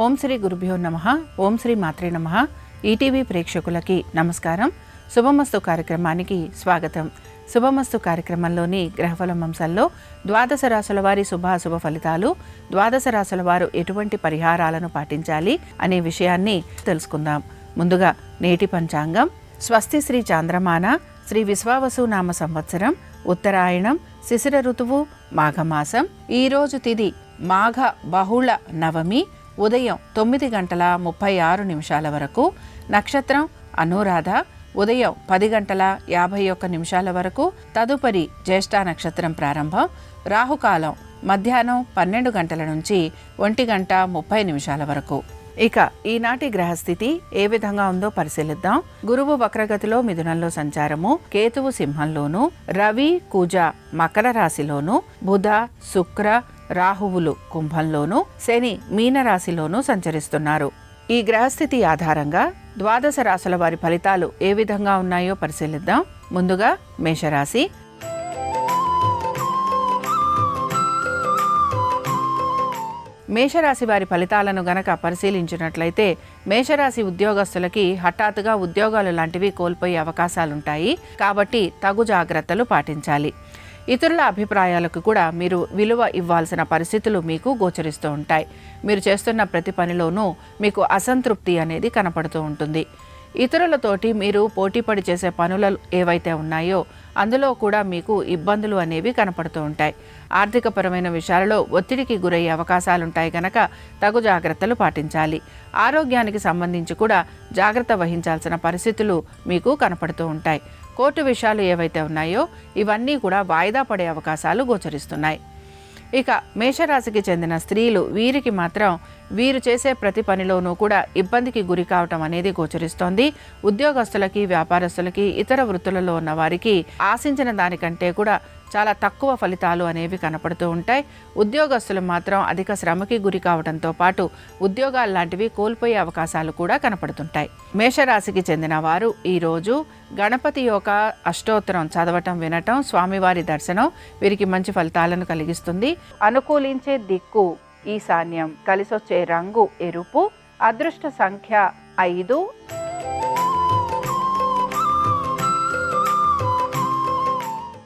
ఓం శ్రీ గురుభ్యో నమః. ఓం శ్రీ మాత్రే నమః. ఈటీవీ ప్రేక్షకులకి నమస్కారం. శుభమస్తు కార్యక్రమానికి స్వాగతం. శుభమస్తు కార్యక్రమంలోని గ్రహఫలం అంశాల్లో ద్వాదశ రాశుల వారి శుభాశుభ ఫలితాలు, ద్వాదశ రాశుల వారు ఎటువంటి పరిహారాలను పాటించాలి అనే విషయాన్ని తెలుసుకుందాం. ముందుగా నేటి పంచాంగం. స్వస్తి శ్రీ చాంద్రమాన శ్రీ విశ్వావసు నామ సంవత్సరం, ఉత్తరాయణం, శిశిర ఋతువు, మాఘమాసం. ఈరోజు తిథి మాఘ బహుళ నవమి, ఉదయం 9:36 వరకు. నక్షత్రం అనురాధ, ఉదయం 10:51 వరకు. తదుపరి జ్యేష్ఠ నక్షత్రం ప్రారంభం. రాహుకాలం మధ్యాహ్నం 12 గంటల నుంచి 1:30 వరకు. ఇక ఈనాటి గ్రహస్థితి ఏ విధంగా ఉందో పరిశీలిద్దాం. గురువు వక్రగతిలో మిథునంలో సంచారము, కేతువు సింహంలోను, రవి కుజ మకర రాశిలోను, బుధ శుక్ర రాహువులు కుంభంలోను, శని మీనరాశిలోను సంచరిస్తున్నారు. ఈ గ్రహస్థితి ఆధారంగా ద్వాదశ రాశుల వారి ఫలితాలు ఏ విధంగా ఉన్నాయో పరిశీలిద్దాం. ముందుగా మేషరాశి. మేషరాశి వారి ఫలితాలను గనక పరిశీలించినట్లయితే మేషరాశి ఉద్యోగస్తులకి హఠాత్తుగా ఉద్యోగాలు లాంటివి కోల్పోయే అవకాశాలుంటాయి. కాబట్టి తగు జాగ్రత్తలు పాటించాలి. ఇతరుల అభిప్రాయాలకు కూడా మీరు విలువ ఇవ్వాల్సిన పరిస్థితులు మీకు గోచరిస్తూ ఉంటాయి. మీరు చేస్తున్న ప్రతి పనిలోనూ మీకు అసంతృప్తి అనేది కనపడుతూ ఉంటుంది. ఇతరులతోటి మీరు పోటీపడి చేసే పనులు ఏవైతే ఉన్నాయో అందులో కూడా మీకు ఇబ్బందులు అనేవి కనపడుతూ ఉంటాయి. ఆర్థికపరమైన విషయాలలో ఒత్తిడికి గురయ్యే అవకాశాలుంటాయి కనుక తగు జాగ్రత్తలు పాటించాలి. ఆరోగ్యానికి సంబంధించి కూడా జాగ్రత్త వహించాల్సిన పరిస్థితులు మీకు కనపడుతూ ఉంటాయి. కోర్టు విషయాలు ఏవైతే ఉన్నాయో ఇవన్నీ కూడా వాయిదా పడే అవకాశాలు గోచరిస్తున్నాయి. ఇక మేషరాశికి చెందిన స్త్రీలు, వీరికి మాత్రం వీరు చేసే ప్రతి పనిలోనూ కూడా ఇబ్బందికి గురి కావటం అనేది గోచరిస్తోంది. ఉద్యోగస్తులకి, వ్యాపారస్తులకి, ఇతర వృత్తులలో ఉన్న వారికి ఆశించిన దానికంటే కూడా చాలా తక్కువ ఫలితాలు అనేవి కనపడుతూ ఉంటాయి. ఉద్యోగస్తులు మాత్రం అధిక శ్రమకి గురి కావడంతో పాటు ఉద్యోగాలు లాంటివి కోల్పోయే అవకాశాలు కూడా కనపడుతుంటాయి. మేషరాశికి చెందిన వారు ఈరోజు గణపతి యొక్క అష్టోత్తరం చదవటం, వినటం, స్వామివారి దర్శనం వీరికి మంచి ఫలితాలను కలిగిస్తుంది. అనుకూలించే దిక్కు ఈశాన్యం, కలిసొచ్చే రంగు ఎరుపు, అదృష్ట సంఖ్య 5.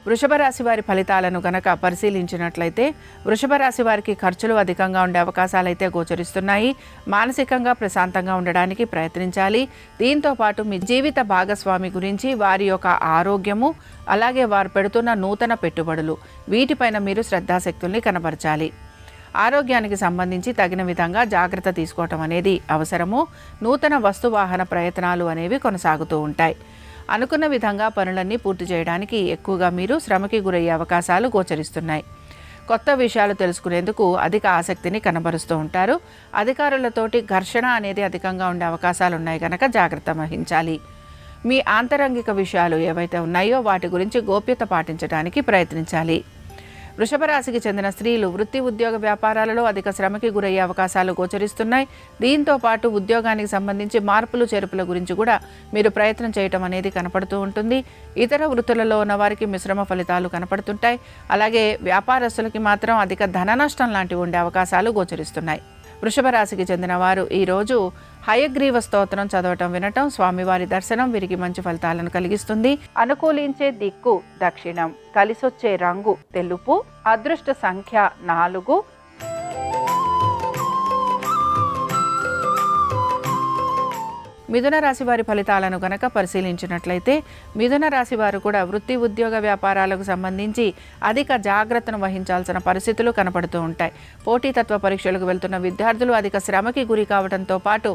వృషభ రాశి వారి ఫలితాలను గనక పరిశీలించినట్లయితే వృషభ రాశి వారికి ఖర్చులు అధికంగా ఉండే అవకాశాలు అయితే గోచరిస్తున్నాయి. మానసికంగా ప్రశాంతంగా ఉండడానికి ప్రయత్నించాలి. దీంతో పాటు మీ జీవిత భాగస్వామి గురించి, వారి యొక్క ఆరోగ్యము, అలాగే వారు పెడుతున్న నూతన పెట్టుబడులు, వీటిపైన మీరు శ్రద్ధాశక్తుల్ని కనబరచాలి. ఆరోగ్యానికి సంబంధించి తగిన విధంగా జాగ్రత్త తీసుకోవటం అనేది అవసరము. నూతన వస్తువాహన ప్రయత్నాలు అనేవి కొనసాగుతూ ఉంటాయి. అనుకున్న విధంగా పనులన్నీ పూర్తి చేయడానికి ఎక్కువగా మీరు శ్రమకి గురయ్యే అవకాశాలు గోచరిస్తున్నాయి. కొత్త విషయాలు తెలుసుకునేందుకు అధిక ఆసక్తిని కనబరుస్తూ ఉంటారు. అధికారులతోటి ఘర్షణ అనేది అధికంగా ఉండే అవకాశాలు ఉన్నాయి కనుక జాగ్రత్త వహించాలి. మీ ఆంతరంగిక విషయాలు ఏవైతే ఉన్నాయో వాటి గురించి గోప్యత పాటించడానికి ప్రయత్నించాలి. వృషభ రాశికి చెందిన స్త్రీలు వృత్తి, ఉద్యోగ, వ్యాపారాలలో అధిక శ్రమకి గురయ్యే అవకాశాలు గోచరిస్తున్నాయి. దీంతో పాటు ఉద్యోగానికి సంబంధించి మార్పులు చేర్పుల గురించి కూడా మీరు ప్రయత్నం చేయటం అనేది కనపడుతూ ఉంటుంది. ఇతర వృత్తులలో ఉన్న వారికి మిశ్రమ ఫలితాలు కనపడుతుంటాయి. అలాగే వ్యాపారస్తులకి మాత్రం అధిక ధన నష్టం లాంటివి ఉండే అవకాశాలు గోచరిస్తున్నాయి. వృషభ రాశికి చెందిన వారు ఈరోజు హయగ్రీవ స్తోత్రం చదవటం, వినటం, స్వామివారి దర్శనం వీరికి మంచి ఫలితాలను కలిగిస్తుంది. అనుకూలించే దిక్కు దక్షిణం, కలిసొచ్చే రంగు తెలుపు, అదృష్ట సంఖ్య 4. మిథున రాశి వారి ఫలితాలను గనక పరిశీలించినట్లయితే మిథున రాశి వారు కూడా వృత్తి, ఉద్యోగ, వ్యాపారాలకు సంబంధించి అధిక జాగ్రత్తను వహించాల్సిన పరిస్థితులు కనపడుతూ ఉంటాయి. పోటీతత్వ పరీక్షలకు వెళ్తున్న విద్యార్థులు అధిక శ్రమకి గురి కావడంతో పాటు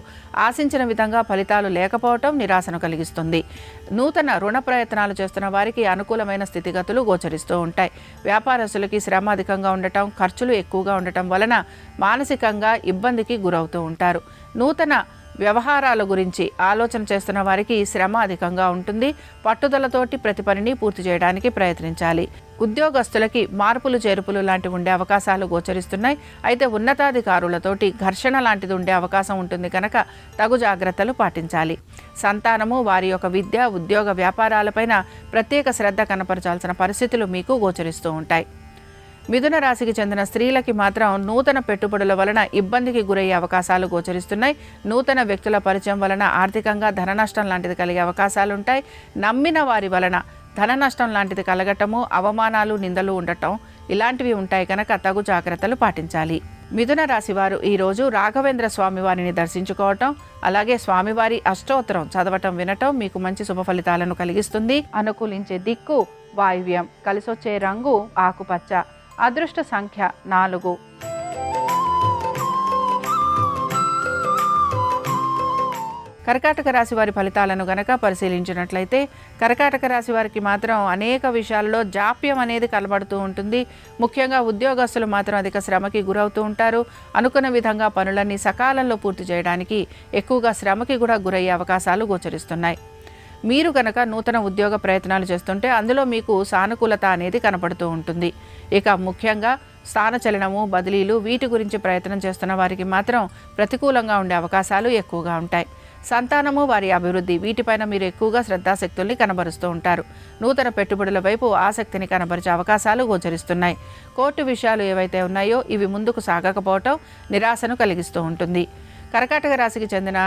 ఆశించిన విధంగా ఫలితాలు లేకపోవటం నిరాశను కలిగిస్తుంది. నూతన రుణ ప్రయత్నాలు చేస్తున్న వారికి అనుకూలమైన స్థితిగతులు గోచరిస్తూ ఉంటాయి. వ్యాపారస్తులకి శ్రమ అధికంగా ఉండటం, ఖర్చులు ఎక్కువగా ఉండటం వలన మానసికంగా ఇబ్బందికి గురవుతూ ఉంటారు. నూతన వ్యవహారాల గురించి ఆలోచన చేస్తున్న వారికి శ్రమ అధికంగా ఉంటుంది. పట్టుదలతోటి ప్రతి పనిని పూర్తి చేయడానికి ప్రయత్నించాలి. ఉద్యోగస్తులకి మార్పులు చేర్పులు లాంటివి ఉండే అవకాశాలు గోచరిస్తున్నాయి. అయితే ఉన్నతాధికారులతోటి ఘర్షణ లాంటిది ఉండే అవకాశం ఉంటుంది కనుక తగు జాగ్రత్తలు పాటించాలి. సంతానము, వారి యొక్క విద్య, ఉద్యోగ, వ్యాపారాలపైన ప్రత్యేక శ్రద్ధ కనపరచాల్సిన పరిస్థితులు మీకు గోచరిస్తూ ఉంటాయి. మిథున రాశికి చెందిన స్త్రీలకి మాత్రం నూతన పెట్టుబడుల వలన ఇబ్బందికి గురయ్యే అవకాశాలు గోచరిస్తున్నాయి. నూతన వ్యక్తుల పరిచయం వలన ఆర్థికంగా ధన నష్టం లాంటిది కలిగే అవకాశాలుంటాయి. నమ్మిన వారి వలన ధన నష్టం లాంటిది కలగటము, అవమానాలు, నిందలు ఉండటం ఇలాంటివి ఉంటాయి కనుక తగు జాగ్రత్తలు పాటించాలి. మిథున రాశి వారు ఈరోజు రాఘవేంద్ర స్వామి వారిని దర్శించుకోవటం, అలాగే స్వామివారి అష్టోత్తరం చదవటం, వినటం మీకు మంచి శుభ ఫలితాలను కలిగిస్తుంది. అనుకూలించే దిక్కు వాయువ్యం, కలిసొచ్చే రంగు ఆకుపచ్చ, అదృష్ట సంఖ్య 4. కర్కాటక రాశి వారి ఫలితాలను గనక పరిశీలించినట్లయితే కర్కాటక రాశి వారికి మాత్రం అనేక విషయాల్లో జాప్యం అనేది కనబడుతూ ఉంటుంది. ముఖ్యంగా ఉద్యోగస్తులు మాత్రం అధిక శ్రమకి గురవుతూ ఉంటారు. అనుకున్న విధంగా పనులన్నీ సకాలంలో పూర్తి చేయడానికి ఎక్కువగా శ్రమకి కూడా గురయ్యే అవకాశాలు గోచరిస్తున్నాయి. మీరు కనుక నూతన ఉద్యోగ ప్రయత్నాలు చేస్తుంటే అందులో మీకు సానుకూలత అనేది కనపడుతూ ఉంటుంది. ఇక ముఖ్యంగా స్థానచలనము, బదిలీలు వీటి గురించి ప్రయత్నం చేస్తున్న వారికి మాత్రం ప్రతికూలంగా ఉండే అవకాశాలు ఎక్కువగా ఉంటాయి. సంతానము, వారి అభివృద్ధి వీటిపైన మీరు ఎక్కువగా శ్రద్ధాశక్తుల్ని కనబరుస్తూ ఉంటారు. నూతన పెట్టుబడుల వైపు ఆసక్తిని కనబరిచే అవకాశాలు గోచరిస్తున్నాయి. కోర్టు విషయాలు ఏవైతే ఉన్నాయో ఇవి ముందుకు సాగకపోవటం నిరాశను కలిగిస్తూ ఉంటుంది. కర్కాటక రాశికి చెందిన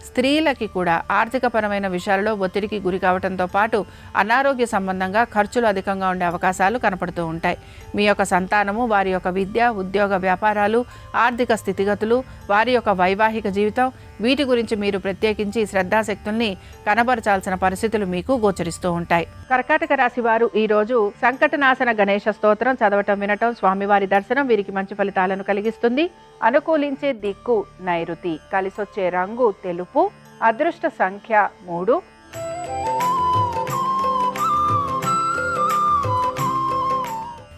స్త్రీలకి కూడా ఆర్థికపరమైన విషయాలలో ఒత్తిడికి గురి కావడంతో పాటు అనారోగ్య సంబంధంగా ఖర్చులు అధికంగా ఉండే అవకాశాలు కనపడుతూ ఉంటాయి. మీ యొక్క సంతానము, వారి యొక్క విద్య, ఉద్యోగ, వ్యాపారాలు, ఆర్థిక స్థితిగతులు, వారి యొక్క వైవాహిక జీవితం వీటి గురించి మీరు ప్రత్యేకించి శ్రద్ధాశక్తుల్ని కనబరచాల్సిన పరిస్థితులు మీకు గోచరిస్తూ ఉంటాయి. కర్కాటక రాశి వారు ఈరోజు సంకటనాశన గణేశ స్తోత్రం చదవటం, వినటం, స్వామివారి దర్శనం వీరికి మంచి ఫలితాలను కలిగిస్తుంది. అనుకూలించే దిక్కు నైరుతి, కలిసొచ్చే రంగు తెలుపు, అదృష్ట సంఖ్య 3.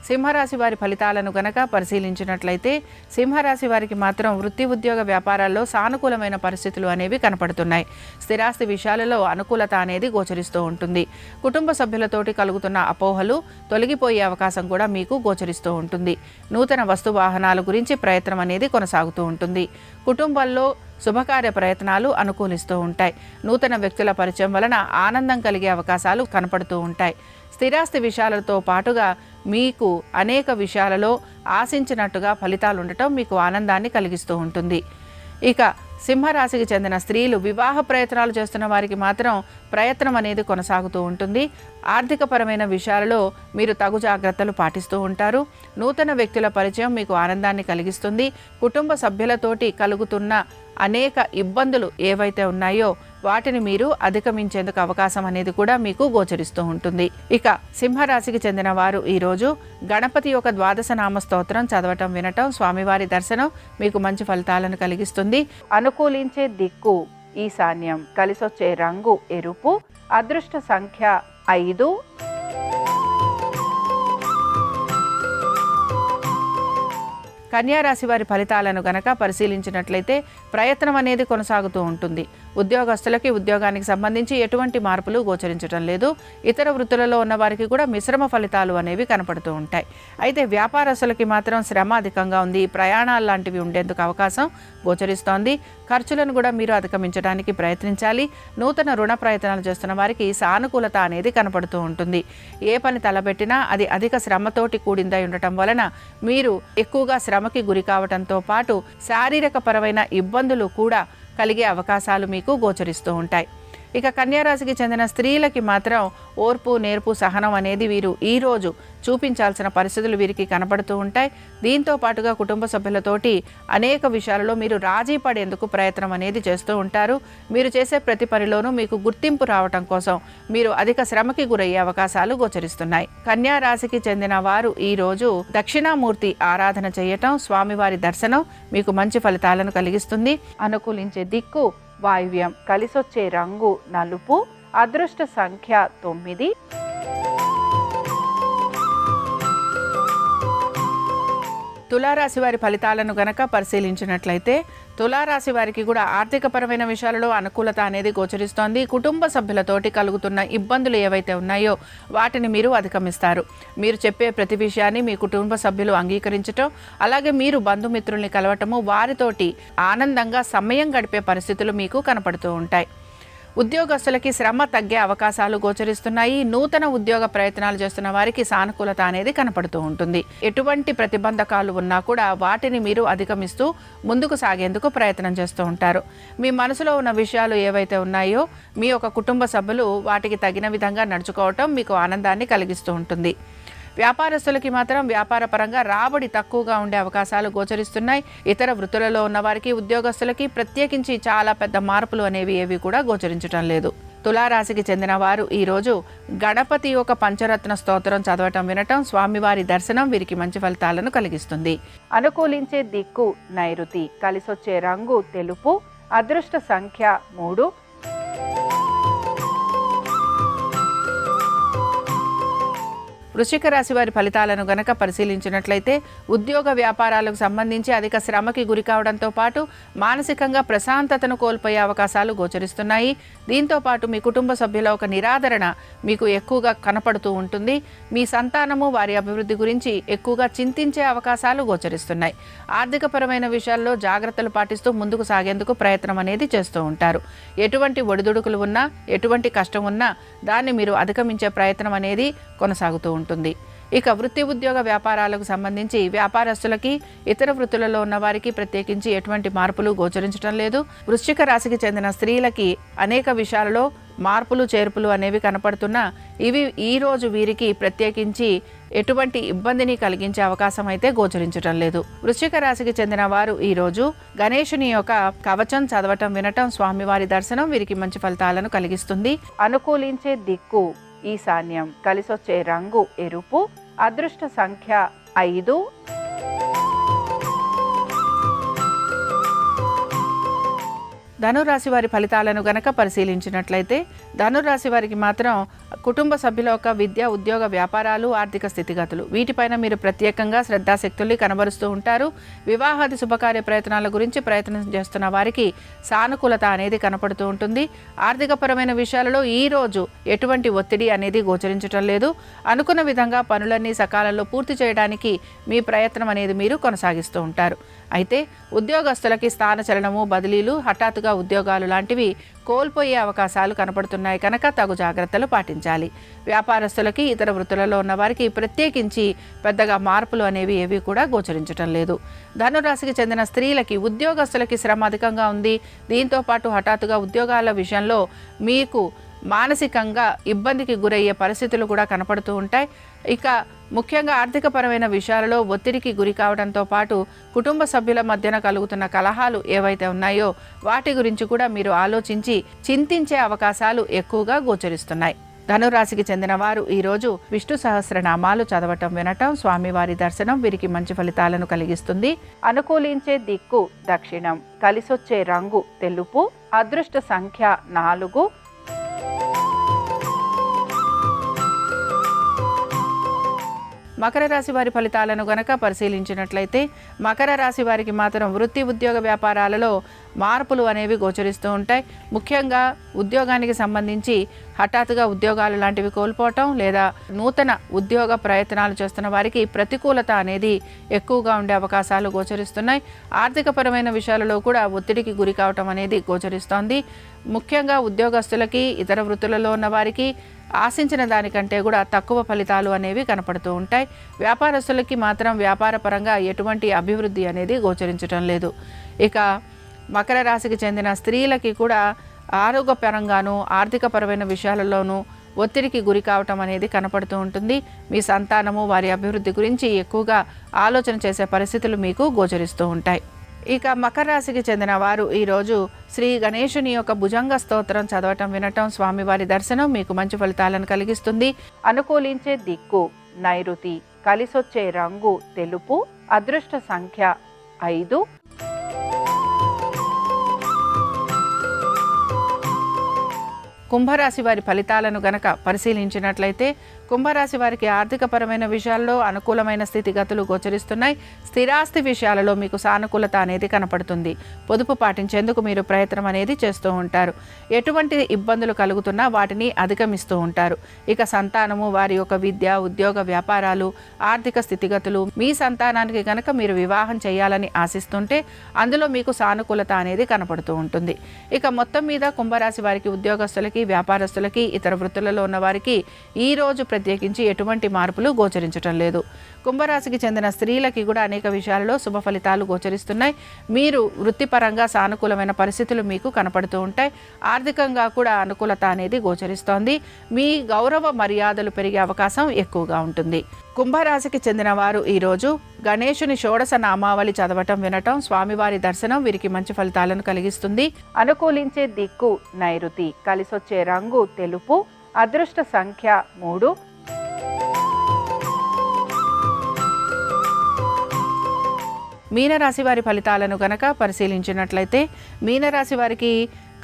సింహరాశి వారి ఫలితాలను గనక పరిశీలించినట్లయితే సింహరాశి వారికి మాత్రం వృత్తి, ఉద్యోగ, వ్యాపారాల్లో సానుకూలమైన పరిస్థితులు అనేవి కనపడుతున్నాయి. స్థిరాస్తి విషయాలలో అనుకూలత అనేది గోచరిస్తూ ఉంటుంది. కుటుంబ సభ్యులతోటి కలుగుతున్న అపోహలు తొలగిపోయే అవకాశం కూడా మీకు గోచరిస్తూ ఉంటుంది. నూతన వస్తు వాహనాల గురించి ప్రయత్నం అనేది కొనసాగుతూ ఉంటుంది. కుటుంబంలో శుభకార్య ప్రయత్నాలు అనుకూలిస్తూ ఉంటాయి. నూతన వ్యక్తుల పరిచయం వలన ఆనందం కలిగే అవకాశాలు కనపడుతూ ఉంటాయి. స్థిరాస్తి విషయాలతో పాటుగా మీకు అనేక విషయాలలో ఆశించినట్టుగా ఫలితాలు ఉండటం మీకు ఆనందాన్ని కలిగిస్తూ ఉంటుంది. ఇక సింహరాశికి చెందిన స్త్రీలు వివాహ ప్రయత్నాలు చేస్తున్న వారికి మాత్రం ప్రయత్నం అనేది కొనసాగుతూ ఉంటుంది. ఆర్థికపరమైన విషయాలలో మీరు తగు జాగ్రత్తలు పాటిస్తూ ఉంటారు. నూతన వ్యక్తుల పరిచయం మీకు ఆనందాన్ని కలిగిస్తుంది. కుటుంబ సభ్యులతోటి కలుగుతున్న అనేక ఇబ్బందులు ఏవైతే ఉన్నాయో వాటిని మీరు అధిగమించేందుకు అవకాశం అనేది కూడా మీకు గోచరిస్తూ ఉంటుంది. ఇక సింహరాశికి చెందిన వారు ఈరోజు గణపతి యొక్క 12 నామ స్తోత్రం చదవటం, వినటం, స్వామివారి దర్శనం మీకు మంచి ఫలితాలను కలిగిస్తుంది. అనుకూలించే దిక్కు ఈశాన్యం, కలిసొచ్చే రంగు ఎరుపు, అదృష్ట సంఖ్య 5. కన్యా రాశి వారి ఫలితాలను గనక పరిశీలించినట్లయితే ప్రయత్నం అనేది కొనసాగుతూ ఉంటుంది. ఉద్యోగస్తులకి ఉద్యోగానికి సంబంధించి ఎటువంటి మార్పులు గోచరించడం లేదు. ఇతర వృత్తులలో ఉన్న వారికి కూడా మిశ్రమ ఫలితాలు అనేవి కనపడుతూ ఉంటాయి. అయితే వ్యాపారస్తులకి మాత్రం శ్రమ అధికంగా ఉంది. ప్రయాణాలు లాంటివి ఉండేందుకు అవకాశం గోచరిస్తోంది. ఖర్చులను కూడా మీరు అధిగమించడానికి ప్రయత్నించాలి. నూతన రుణ ప్రయత్నాలు చేస్తున్న వారికి సానుకూలత అనేది కనపడుతూ ఉంటుంది. ఏ పని తలపెట్టినా అది అధిక శ్రమతోటి కూడిందై ఉండటం వలన మీరు ఎక్కువగా శ్రమకి గురి కావడంతో పాటు శారీరక పరమైన ఇబ్బందులు కూడా కలిగే అవకాశాలు మీకు గోచరిస్తూ ఉంటాయి. ఇక కన్యారాశికి చెందిన స్త్రీలకి మాత్రం ఓర్పు, నేర్పు, సహనం అనేది వీరు ఈరోజు చూపించాల్సిన పరిస్థితులు వీరికి కనపడుతూ ఉంటాయి. దీంతో పాటుగా కుటుంబ సభ్యులతోటి అనేక విషయాలలో మీరు రాజీ పడేందుకు ప్రయత్నం అనేది చేస్తూ ఉంటారు. మీరు చేసే ప్రతి పనిలోనూ మీకు గుర్తింపు రావటం కోసం మీరు అధిక శ్రమకి గురయ్యే అవకాశాలు గోచరిస్తున్నాయి. కన్యా రాశికి చెందిన వారు ఈరోజు దక్షిణామూర్తి ఆరాధన చేయటం, స్వామివారి దర్శనం మీకు మంచి ఫలితాలను కలిగిస్తుంది. అనుకూలించే దిక్కు వాయువ్యం, కలిసొచ్చే రంగు నలుపు, అదృష్ట సంఖ్య 9. తులారాశి వారి ఫలితాలను గనక పరిశీలించినట్లయితే తులారాశి వారికి కూడా ఆర్థికపరమైన విషయాలలో అనుకూలత అనేది గోచరిస్తోంది. కుటుంబ సభ్యులతోటి కలుగుతున్న ఇబ్బందులు ఏవైతే ఉన్నాయో వాటిని మీరు అధిగమిస్తారు. మీరు చెప్పే ప్రతి విషయాన్ని మీ కుటుంబ సభ్యులు అంగీకరించటం, అలాగే మీరు బంధుమిత్రుల్ని కలవటము, వారితోటి ఆనందంగా సమయం గడిపే పరిస్థితులు మీకు కనపడుతూ ఉంటాయి. ఉద్యోగస్తులకి శ్రమ తగ్గే అవకాశాలు గోచరిస్తున్నాయి. నూతన ఉద్యోగ ప్రయత్నాలు చేస్తున్న వారికి సానుకూలత అనేది కనపడుతూ ఉంటుంది. ఎటువంటి ప్రతిబంధకాలు ఉన్నా కూడా వాటిని మీరు అధిగమిస్తూ ముందుకు సాగేందుకు ప్రయత్నం చేస్తూ ఉంటారు. మీ మనసులో ఉన్న విషయాలు ఏవైతే ఉన్నాయో మీ యొక్క కుటుంబ సభ్యులు వాటికి తగిన విధంగా నడుచుకోవటం మీకు ఆనందాన్ని కలిగిస్తూ ఉంటుంది. వ్యాపారస్తులకి మాత్రం వ్యాపార పరంగా రాబడి తక్కువగా ఉండే అవకాశాలు గోచరిస్తున్నాయి. ఇతర వృత్తులలో ఉన్న వారికి, ఉద్యోగస్తులకి ప్రత్యేకించి చాలా పెద్ద మార్పులు అనేవి ఏవి కూడా గోచరించడం లేదు. తులారాశికి చెందిన వారు ఈరోజు గణపతి యొక్క పంచరత్న స్తోత్రం చదవటం, వినటం, స్వామివారి దర్శనం వీరికి మంచి ఫలితాలను కలిగిస్తుంది. అనుకూలించే దిక్కు నైరుతి, కలిసొచ్చే రంగు తెలుపు, అదృష్ట సంఖ్య 3. వృశ్చిక రాశి వారి ఫలితాలను గనక పరిశీలించినట్లయితే ఉద్యోగ వ్యాపారాలకు సంబంధించి అధిక శ్రమకి గురి కావడంతో పాటు మానసికంగా ప్రశాంతతను కోల్పోయే అవకాశాలు గోచరిస్తున్నాయి. దీంతో పాటు మీ కుటుంబ సభ్యుల ఒక నిరాదరణ మీకు ఎక్కువగా కనపడుతూ ఉంటుంది. మీ సంతానము వారి అభివృద్ధి గురించి ఎక్కువగా చింతించే అవకాశాలు గోచరిస్తున్నాయి. ఆర్థికపరమైన విషయాల్లో జాగ్రత్తలు పాటిస్తూ ముందుకు సాగేందుకు ప్రయత్నం అనేది చేస్తూ ఉంటారు. ఎటువంటి ఒడిదుడుకులు ఉన్నా, ఎటువంటి కష్టం ఉన్నా దాన్ని మీరు అధిగమించే ప్రయత్నం అనేది కొనసాగుతూ ఉంటుంది. ఇక వృత్తి ఉద్యోగ వ్యాపారాలకు సంబంధించి వ్యాపారస్తులకి, ఇతర వృత్తులలో ఉన్న వారికి ప్రత్యేకించి ఎటువంటి మార్పులు గోచరించడం లేదు. వృశ్చిక రాశికి చెందిన స్త్రీలకి అనేక విషయాలలో మార్పులు చేర్పులు అనేవి కనపడుతున్నా ఇవి ఈరోజు వీరికి ప్రత్యేకించి ఎటువంటి ఇబ్బందిని కలిగించే అవకాశం అయితే గోచరించడం లేదు. వృశ్చిక రాశికి చెందిన వారు ఈరోజు గణేశుని యొక్క కవచం చదవటం, వినటం, స్వామివారి దర్శనం వీరికి మంచి ఫలితాలను కలిగిస్తుంది. అనుకూలించే దిక్కు ఈశాన్యం, కలిసొచ్చే రంగు ఎరుపు, అదృష్ట సంఖ్య 5. ధనురాశి వారి ఫలితాలను గనక పరిశీలించినట్లయితే ధనురాశి వారికి మాత్రం కుటుంబ సభ్యుల యొక్క విద్య, ఉద్యోగ, వ్యాపారాలు, ఆర్థిక స్థితిగతులు వీటిపైన మీరు ప్రత్యేకంగా శ్రద్ధాశక్తుల్ని కనబరుస్తూ ఉంటారు. వివాహాది శుభకార్య ప్రయత్నాల గురించి ప్రయత్నం చేస్తున్న వారికి సానుకూలత అనేది కనపడుతూ ఉంటుంది. ఆర్థికపరమైన విషయాలలో ఈరోజు ఎటువంటి ఒత్తిడి అనేది గోచరించడం లేదు. అనుకున్న విధంగా పనులన్నీ సకాలంలో పూర్తి చేయడానికి మీ ప్రయత్నం అనేది మీరు కొనసాగిస్తూ ఉంటారు. అయితే ఉద్యోగస్తులకి స్థానచలనము, బదిలీలు, హఠాత్తుగా ఉద్యోగాలు లాంటివి కోల్పోయే అవకాశాలు కనపడుతున్నాయి కనుక తగు జాగ్రత్తలు పాటించాలి. వ్యాపారస్తులకి, ఇతర వృత్తులలో ఉన్న వారికి ప్రత్యేకించి పెద్దగా మార్పులు అనేవి ఏవి కూడా గోచరించడం లేదు. ధనురాశికి చెందిన స్త్రీలకి, ఉద్యోగస్తులకి శ్రమ అధికంగా ఉంది. దీంతో పాటు హఠాత్తుగా ఉద్యోగాల విషయంలో మీకు మానసికంగా ఇబ్బందికి గురయ్యే పరిస్థితులు కూడా కనపడుతూ ఉంటాయి. ఇక ముఖ్యంగా ఆర్థికపరమైన విషయాలలో ఒత్తిడికి గురి కావడంతో పాటు కుటుంబ సభ్యుల మధ్యన కలుగుతున్న కలహాలు ఏవైతే ఉన్నాయో వాటి గురించి కూడా మీరు ఆలోచించి చింతించే అవకాశాలు ఎక్కువగా గోచరిస్తున్నాయి. ధనురాశికి చెందిన వారు ఈరోజు విష్ణు సహస్రనామాలు చదవటం, వినటం, స్వామివారి దర్శనం వీరికి మంచి ఫలితాలను కలిగిస్తుంది. అనుకూలించే దిక్కు దక్షిణం, కలిసొచ్చే రంగు తెలుపు, అదృష్ట సంఖ్య 4. మకర రాశి వారి ఫలితాలను గనక పరిశీలించినట్లయితే మకర రాశి వారికి మాత్రం వృత్తి, ఉద్యోగ, వ్యాపారాలలో మార్పులు అనేవి గోచరిస్తూ ఉంటాయి. ముఖ్యంగా ఉద్యోగానికి సంబంధించి హఠాత్తుగా ఉద్యోగాలు లాంటివి కోల్పోవటం లేదా నూతన ఉద్యోగ ప్రయత్నాలు చేస్తున్న వారికి ప్రతికూలత అనేది ఎక్కువగా ఉండే అవకాశాలు గోచరిస్తున్నాయి. ఆర్థికపరమైన విషయాలలో కూడా ఒత్తిడికి గురి కావటం అనేది గోచరిస్తోంది. ముఖ్యంగా ఉద్యోగస్తులకి, ఇతర వృత్తులలో ఉన్న వారికి ఆశించిన దానికంటే కూడా తక్కువ ఫలితాలు అనేవి కనపడుతూ ఉంటాయి. వ్యాపారస్తులకి మాత్రం వ్యాపార పరంగా ఎటువంటి అభివృద్ధి అనేది గోచరించడం లేదు. ఇక మకర రాశికి చెందిన స్త్రీలకి కూడా ఆరోగ్యపరంగాను, ఆర్థికపరమైన విషయాలలోనూ ఒత్తిడికి గురి కావటం అనేది కనపడుతూ ఉంటుంది. మీ సంతానము, వారి అభివృద్ధి గురించి ఎక్కువగా ఆలోచన చేసే పరిస్థితులు మీకు గోచరిస్తూ ఉంటాయి. ఇక మకర రాశికి చెందిన వారు ఈరోజు శ్రీ గణేశుని యొక్క భుజంగ స్తోత్రం చదవటం, వినటం, స్వామివారి దర్శనం మీకు మంచి ఫలితాలను కలిగిస్తుంది. అనుకూలించే దిక్కు నైరుతి, కలిసొచ్చే రంగు తెలుపు, అదృష్ట సంఖ్య 5. కుంభరాశి వారి ఫలితాలను గనక పరిశీలించినట్లయితే కుంభరాశి వారికి ఆర్థికపరమైన విషయాల్లో అనుకూలమైన స్థితిగతులు గోచరిస్తున్నాయి. స్థిరాస్తి విషయాలలో మీకు సానుకూలత అనేది కనపడుతుంది. పొదుపు పాటించేందుకు మీరు ప్రయత్నం అనేది చేస్తూ ఉంటారు. ఎటువంటి ఇబ్బందులు కలుగుతున్నా వాటిని అధిగమిస్తూ ఉంటారు. ఇక సంతానము, వారి యొక్క విద్య, ఉద్యోగ, వ్యాపారాలు, ఆర్థిక స్థితిగతులు, మీ సంతానానికి గనక మీరు వివాహం చేయాలని ఆశిస్తుంటే అందులో మీకు సానుకూలత అనేది కనపడుతూ ఉంటుంది. ఇక మొత్తం మీద కుంభరాశి వారికి, ఉద్యోగస్తులకి, వ్యాపారస్తులకి, ఇతర వృత్తులలో ఉన్న వారికి ఈ రోజు ప్రత్యేకించి ఎటువంటి మార్పులు గోచరించటం లేదు. కుంభరాశికి చెందిన స్త్రీలకి కూడా అనేక విషయాలలో శుభ ఫలితాలు గోచరిస్తున్నాయి. మీరు వృత్తిపరంగా సానుకూలమైన పరిస్థితులు మీకు కనపడుతూ ఉంటాయి. ఆర్థికంగా కూడా అనుకూలత అనేది గోచరిస్తోంది. మీ గౌరవ మర్యాదలు పెరిగే అవకాశం ఎక్కువగా ఉంటుంది. కుంభరాశికి చెందిన వారు ఈరోజు గణేశుని షోడశ నామావళి చదవటం, వినటం, స్వామివారి దర్శనం వీరికి మంచి ఫలితాలను కలిగిస్తుంది. అనుకూలించే దిక్కు నైరుతి, కలిసొచ్చే రంగు తెలుపు, అదృష్ట సంఖ్య 3. మీనరాశి వారి ఫలితాలను గనక పరిశీలించినట్లయితే మీనరాశి వారికి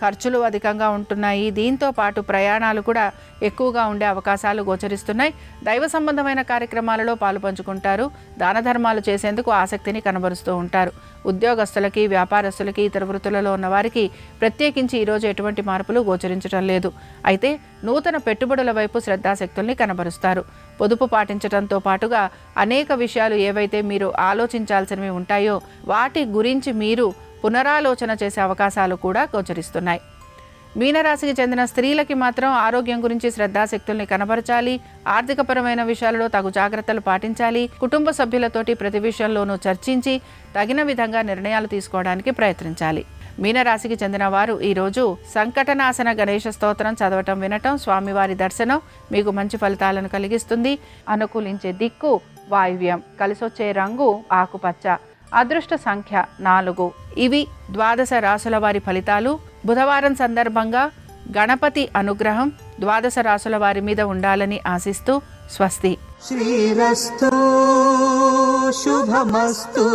ఖర్చులు అధికంగా ఉంటున్నాయి. దీంతో పాటు ప్రయాణాలు కూడా ఎక్కువగా ఉండే అవకాశాలు గోచరిస్తున్నాయి. దైవ సంబంధమైన కార్యక్రమాలలో పాలు పంచుకుంటారు. దాన ధర్మాలు చేసేందుకు ఆసక్తిని కనబరుస్తూ ఉంటారు. ఉద్యోగస్తులకి, వ్యాపారస్తులకి, ఇతర వృత్తులలో ఉన్న వారికి ప్రత్యేకించి ఈరోజు ఎటువంటి మార్పులు గోచరించడం లేదు. అయితే నూతన పెట్టుబడుల వైపు శ్రద్ధాశక్తుల్ని కనబరుస్తారు. పొదుపు పాటించడంతో పాటుగా అనేక విషయాలు ఏవైతే మీరు ఆలోచించాల్సినవి ఉంటాయో వాటి గురించి మీరు పునరాలోచన చేసే అవకాశాలు కూడా గోచరిస్తున్నాయి. మీనరాశికి చెందిన స్త్రీలకి మాత్రం ఆరోగ్యం గురించి శ్రద్ధాశక్తుల్ని కనబరచాలి. ఆర్థికపరమైన విషయాలలో తగు జాగ్రత్తలు పాటించాలి. కుటుంబ సభ్యులతోటి ప్రతి విషయంలోనూ చర్చించి తగిన విధంగా నిర్ణయాలు తీసుకోవడానికి ప్రయత్నించాలి. మీనరాశికి చెందిన వారు ఈరోజు సంకటనాశన గణేశ స్తోత్రం చదవటం, వినటం, స్వామివారి దర్శనం మీకు మంచి ఫలితాలను కలిగిస్తుంది. అనుకూలించే దిక్కు వాయువ్యం, కలిసొచ్చే రంగు ఆకుపచ్చ, అదృష్ట సంఖ్య 4. ఇవి ద్వాదశ రాశుల వారి ఫలితాలు. బుధవారం సందర్భంగా గణపతి అనుగ్రహం ద్వాదశ రాశుల వారి మీద ఉండాలని ఆశిస్తూ స్వస్తి. శ్రీరస్తు శుభమస్తు.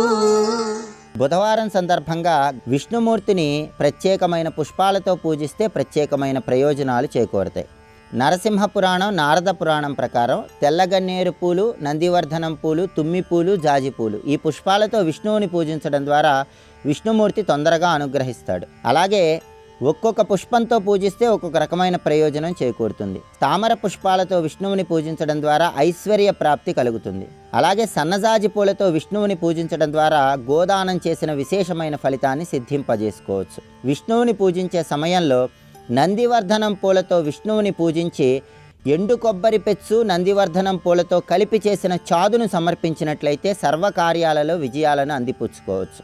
బుధవారం సందర్భంగా విష్ణుమూర్తిని ప్రత్యేకమైన పుష్పాలతో పూజిస్తే ప్రత్యేకమైన ప్రయోజనాలు చేకూరుతాయి. నరసింహ పురాణం, నారద పురాణం ప్రకారం తెల్లగన్నేరు పూలు, నందివర్ధనం పూలు, తుమ్మి పూలు, జాజి పూలు ఈ పుష్పాలతో విష్ణువుని పూజించడం ద్వారా విష్ణుమూర్తి తొందరగా అనుగ్రహిస్తాడు. అలాగే ఒక్కొక్క పుష్పంతో పూజిస్తే ఒక్కొక్క రకమైన ప్రయోజనం చేకూరుతుంది. తామర పుష్పాలతో విష్ణువుని పూజించడం ద్వారా ఐశ్వర్య ప్రాప్తి కలుగుతుంది. అలాగే సన్నజాజి పూలతో విష్ణువుని పూజించడం ద్వారా గోదానం చేసిన విశేషమైన ఫలితాన్ని సిద్ధింపజేసుకోవచ్చు. విష్ణువుని పూజించే సమయంలో నందివర్ధనం పూలతో విష్ణువుని పూజించి ఎండు కొబ్బరి పెచ్చు, నందివర్ధనం పూలతో కలిపి చేసిన చాదును సమర్పించినట్లయితే సర్వకార్యాలలో విజయాలను అందిపుచ్చుకోవచ్చు.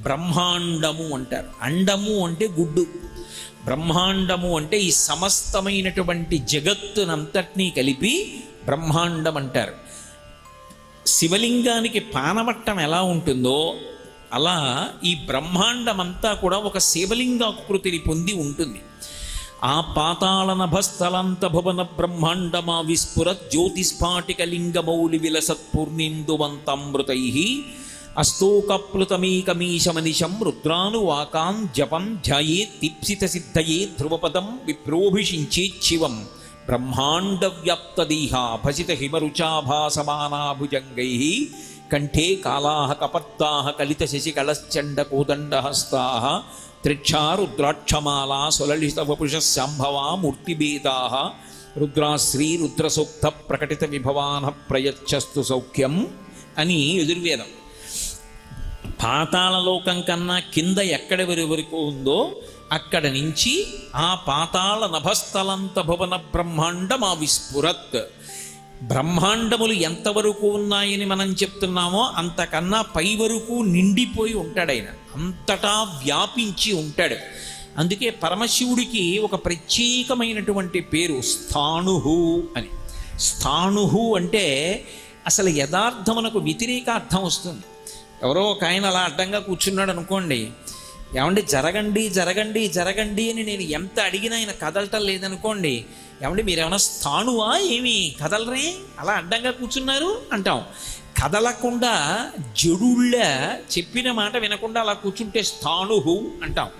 బ్రహ్మాండము అంటారు. అండము అంటే గుడ్డు, బ్రహ్మాండము అంటే ఈ సమస్తమైనటువంటి జగత్తునంతటినీ కలిపి బ్రహ్మాండం అంటారు. శివలింగానికి పానవట్టం ఎలా ఉంటుందో అలా ఈ బ్రహ్మాండమంతా కూడా ఒక శివలింగాకృతిని పొంది ఉంటుంది. ఆ పాతాళ నభస్థలంత భువన బ్రహ్మాండమా విస్ఫురత్ జ్యోతిస్ఫాటిక లింగమౌలి విలసత్పూర్ణిందువంతమృతై అస్తోకప్లుతమేకమీశమనిశం రుద్రానువాకాం జపం ధ్యాయేత్ దీప్సిత సిద్ధయే ధ్రువపదం విప్రోభిషించేత్ శివం బ్రహ్మాండ వ్యాప్తదేహ భసిత హిమరుచాభాసమానాభుజంగై కంఠే కాళాః కపర్దాః కలిత శశికళశ్చండ కోదండహస్తాః త్రిక్షా రుద్రాక్షమాలా సులలిత వపుషః శాంభవా మూర్తిభేదాః రుద్రాశ్రీ రుద్రసూక్త ప్రకటిత విభవాన ప్రయచ్చస్తు సౌఖ్యం అని యజుర్వేదం. పాతాళలోకం కన్నా కింద ఎక్కడి వరకు ఉందో అక్కడ నుంచి ఆ పాతాళ నభస్థలంత భువన బ్రహ్మాండం ఆ విస్ఫురత్. బ్రహ్మాండములు ఎంతవరకు ఉన్నాయని మనం చెప్తున్నామో అంతకన్నా పై వరకు నిండిపోయి ఉంటాడు ఆయన, అంతటా వ్యాపించి ఉంటాడు. అందుకే పరమశివుడికి ఒక ప్రత్యేకమైనటువంటి పేరు స్థాణుహు అని. స్థాణుహు అంటే అసలు యథార్థమునకు వ్యతిరేక అర్థం వస్తుంది. ఎవరో ఒక ఆయన అలా అడ్డంగా కూర్చున్నాడు అనుకోండి, ఏమంటే జరగండి జరగండి జరగండి అని నేను ఎంత అడిగినా ఆయన కదలటం లేదనుకోండి, ఏమంటే మీరేమైనా స్థాణువా ఏమి కదలరే, అలా అడ్డంగా కూర్చున్నారు అంటాం. కదలకుండా జడుళ్ళ చెప్పిన మాట వినకుండా అలా కూర్చుంటే స్థాణుహు అంటాం.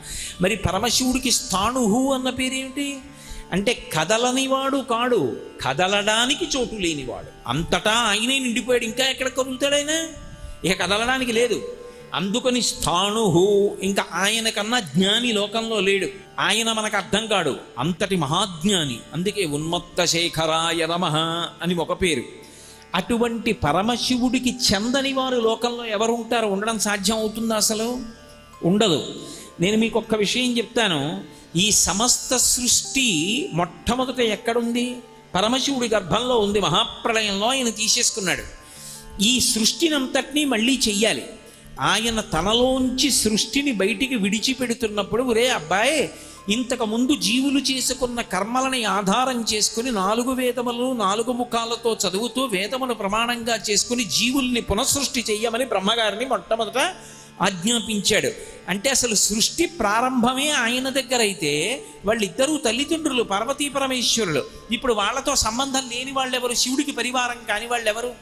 మరి పరమశివుడికి స్థాణుహు అన్న పేరేమిటి అంటే కదలనివాడు కాడు, కదలడానికి చోటు లేనివాడు. అంతటా ఆయనే నిండిపోయాడు, ఇంకా ఎక్కడ కదులుతాడు ఆయన, ఇక కదలడానికి లేదు. అందుకని స్థాణుహు, ఇంకా ఆయన కన్నా జ్ఞాని లోకంలో లేడు, ఆయన మనకు అర్థం కాడు, అంతటి మహాజ్ఞాని. అందుకే ఉన్మత్త శేఖరాయ నమః అని ఒక పేరు. అటువంటి పరమశివుడికి చెందని వారు లోకంలో ఎవరు ఉంటారు? ఉండడం సాధ్యం అవుతుందా? అసలు ఉండదు. నేను మీకు ఒక్క విషయం చెప్తాను. ఈ సమస్త సృష్టి మొట్టమొదట ఎక్కడుంది? పరమశివుడి గర్భంలో ఉంది. మహాప్రళయంలో ఆయన తీసేసుకున్నాడు. ఈ సృష్టినంతటినీ మళ్ళీ చెయ్యాలి. ఆయన తనలోంచి సృష్టిని బయటికి విడిచిపెడుతున్నప్పుడు, ఒరే అబ్బాయి, ఇంతకు ముందు జీవులు చేసుకున్న కర్మలని ఆధారం చేసుకుని 4 వేదములు 4 ముఖాలతో చదువుతూ వేదమును ప్రమాణంగా చేసుకుని జీవుల్ని పునఃసృష్టి చెయ్యమని బ్రహ్మగారిని మొట్టమొదట ఆజ్ఞాపించాడు. అంటే అసలు సృష్టి ప్రారంభమే ఆయన దగ్గర అయితే, వాళ్ళిద్దరూ తల్లిదండ్రులు పార్వతీ పరమేశ్వరులు. ఇప్పుడు వాళ్ళతో సంబంధం లేని వాళ్ళెవరు? శివుడికి పరివారం కాని వాళ్ళెవరు?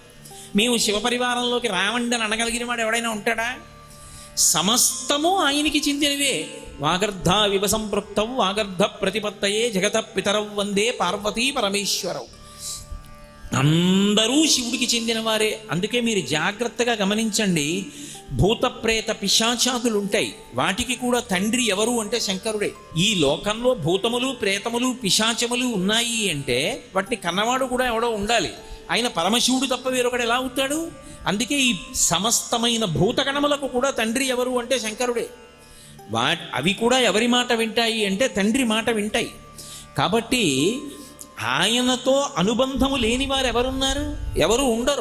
మేము శివ పరివారంలోకి రావండి అని అనగలిగిన వాడు ఎవడైనా ఉంటాడా? సమస్తము ఆయనకి చెందినవే. వాగర్ధ వివసంపృక్తౌ వాగర్ధ ప్రతిపత్తయే జగత పితరౌ వందే పార్వతీ పరమేశ్వరౌ. అందరూ శివుడికి చెందిన వారే. అందుకే మీరు జాగ్రత్తగా గమనించండి, భూత ప్రేత పిశాచాదులు ఉంటాయి, వాటికి కూడా తండ్రి ఎవరు అంటే శంకరుడే. ఈ లోకంలో భూతములు ప్రేతములు పిశాచములు ఉన్నాయి అంటే వాటిని కన్నవాడు కూడా ఎవడో ఉండాలి. ఆయన పరమశివుడు తప్ప వేరొకడు ఎలా అవుతాడు? అందుకే ఈ సమస్తమైన భూతగణములకు కూడా తండ్రి ఎవరు అంటే శంకరుడే. అవి కూడా ఎవరి మాట వింటాయి అంటే తండ్రి మాట వింటాయి. కాబట్టి ఆయనతో అనుబంధము లేని వారు ఎవరున్నారు? ఎవరు ఉండరు.